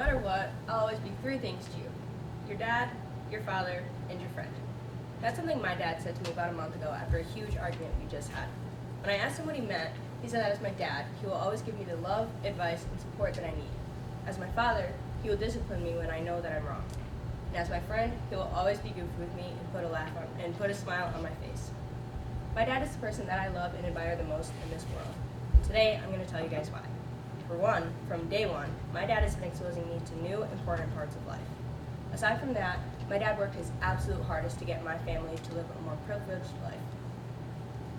matter what, I'll always be three things to you: your dad, your father, and your friend. That's something my dad said to me about a month ago after a huge argument we just had. When I asked him what he meant, he said that as my dad, he will always give me the love, advice, and support that I need. As my father, he will discipline me when I know that I'm wrong. And as my friend, he will always be goofy with me and put a smile on my face. My dad is the person that I love and admire the most in this world. And today, I'm going to tell you guys why. For one, from day one, my dad has been exposing me to new, important parts of life. Aside from that, my dad worked his absolute hardest to get my family to live a more privileged life.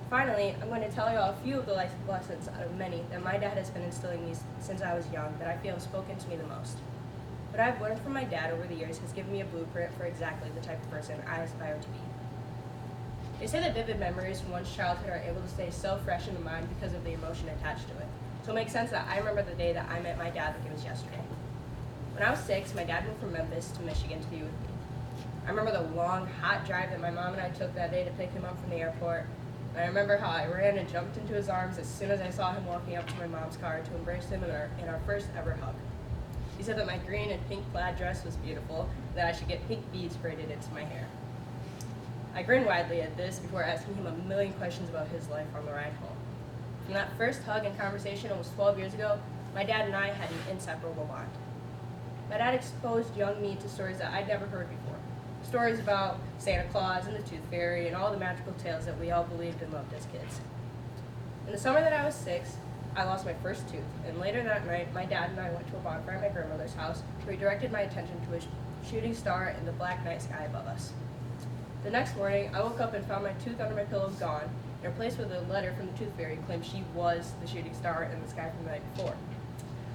Finally, I'm going to tell you all a few of the life lessons out of many that my dad has been instilling me since I was young that I feel have spoken to me the most. What I've learned from my dad over the years has given me a blueprint for exactly the type of person I aspire to be. They say that vivid memories from one's childhood are able to stay so fresh in the mind because of the emotion attached to it. So it makes sense that I remember the day that I met my dad like it was yesterday. When I was 6, my dad moved from Memphis to Michigan to be with me. I remember the long, hot drive that my mom and I took that day to pick him up from the airport. And I remember how I ran and jumped into his arms as soon as I saw him walking up to my mom's car to embrace him in our first ever hug. He said that my green and pink plaid dress was beautiful, that I should get pink beads braided into my hair. I grinned widely at this before asking him a million questions about his life on the ride home. From that first hug and conversation almost 12 years ago, my dad and I had an inseparable bond. My dad exposed young me to stories that I'd never heard before. Stories about Santa Claus and the Tooth Fairy and all the magical tales that we all believed and loved as kids. In the summer that I was 6, I lost my first tooth, and later that night, my dad and I went to a bonfire at my grandmother's house where he directed my attention to a shooting star in the black night sky above us. The next morning, I woke up and found my tooth under my pillow gone, and replaced with a letter from the Tooth Fairy claimed she was the shooting star in the sky from the night before.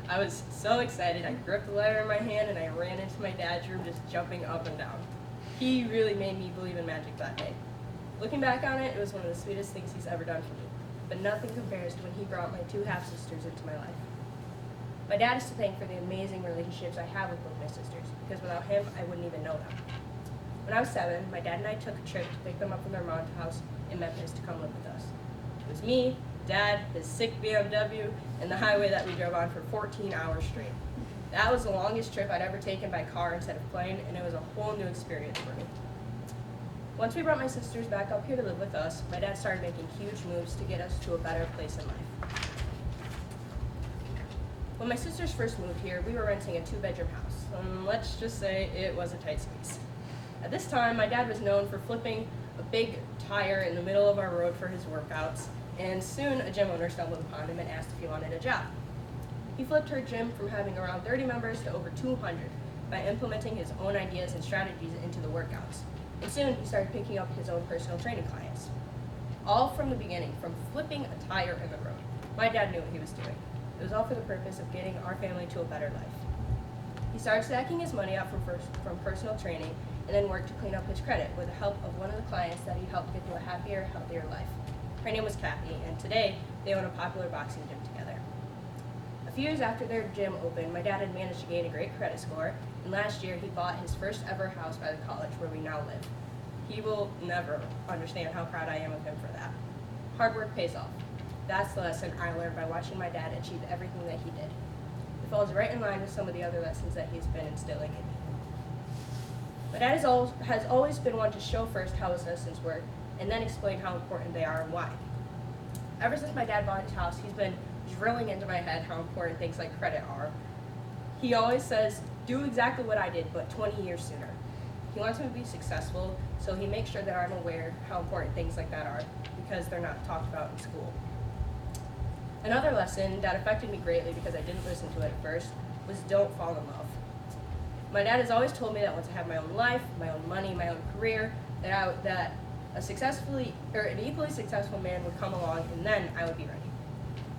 I was so excited, I gripped the letter in my hand and I ran into my dad's room just jumping up and down. He really made me believe in magic that day. Looking back on it, it was one of the sweetest things he's ever done for me, but nothing compares to when he brought my 2 half-sisters into my life. My dad is to thank for the amazing relationships I have with both my sisters, because without him, I wouldn't even know them. When I was 7, my dad and I took a trip to pick them up from their mom's house in Memphis to come live with us. It was me, Dad, his sick BMW, and the highway that we drove on for 14 hours straight. That was the longest trip I'd ever taken by car instead of plane, and it was a whole new experience for me. Once we brought my sisters back up here to live with us, my dad started making huge moves to get us to a better place in life. When my sisters first moved here, we were renting a 2-bedroom house, and let's just say it was a tight squeeze. At this time, my dad was known for flipping a big tire in the middle of our road for his workouts, and soon a gym owner stumbled upon him and asked if he wanted a job. He flipped her gym from having around 30 members to over 200 by implementing his own ideas and strategies into the workouts. And soon he started picking up his own personal training clients. All from the beginning, from flipping a tire in the road. My dad knew what he was doing. It was all for the purpose of getting our family to a better life. He started stacking his money up from personal training and then worked to clean up his credit with the help of one of the clients that he helped get to a happier, healthier life. Her name was Kathy, and today they own a popular boxing gym together. A few years after their gym opened, my dad had managed to gain a great credit score, and last year he bought his first ever house by the college where we now live. He will never understand how proud I am of him for that. Hard work pays off. That's the lesson I learned by watching my dad achieve everything that he did. It falls right in line with some of the other lessons that he's been instilling in me. My dad has always been one to show first how his lessons work, and then explain how important they are and why. Ever since my dad bought his house, he's been drilling into my head how important things like credit are. He always says, do exactly what I did, but 20 years sooner. He wants me to be successful, so he makes sure that I'm aware how important things like that are, because they're not talked about in school. Another lesson that affected me greatly because I didn't listen to it at first was don't fall in love. My dad has always told me that once I have my own life, my own money, my own career, that an equally successful man would come along, and then I would be ready.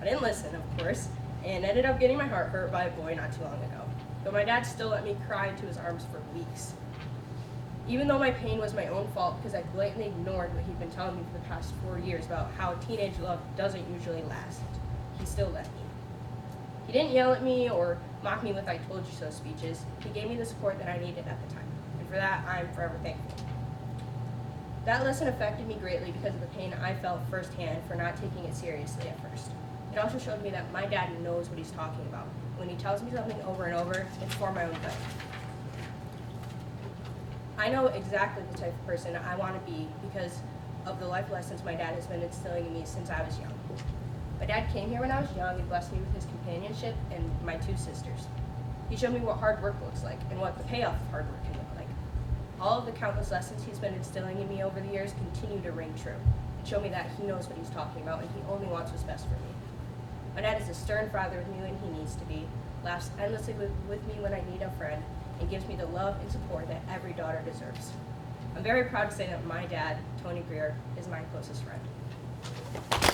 I didn't listen, of course, and ended up getting my heart hurt by a boy not too long ago. But my dad still let me cry into his arms for weeks. Even though my pain was my own fault because I blatantly ignored what he'd been telling me for the past 4 years about how teenage love doesn't usually last, he still let me. He didn't yell at me or mock me with "I told you so" speeches. He gave me the support that I needed at the time, and for that, I'm forever thankful. That lesson affected me greatly because of the pain I felt firsthand for not taking it seriously at first. It also showed me that my dad knows what he's talking about, When he tells me something over and over, it's for my own good. I know exactly the type of person I want to be because of the life lessons my dad has been instilling in me since I was young. My dad came here when I was young and blessed me with his companionship and my 2 sisters. He showed me what hard work looks like and what the payoff of hard work can look like. All of the countless lessons he's been instilling in me over the years continue to ring true and show me that he knows what he's talking about and he only wants what's best for me. My dad is a stern father with me when he needs to be, laughs endlessly with me when I need a friend, and gives me the love and support that every daughter deserves. I'm very proud to say that my dad, Tony Greer, is my closest friend.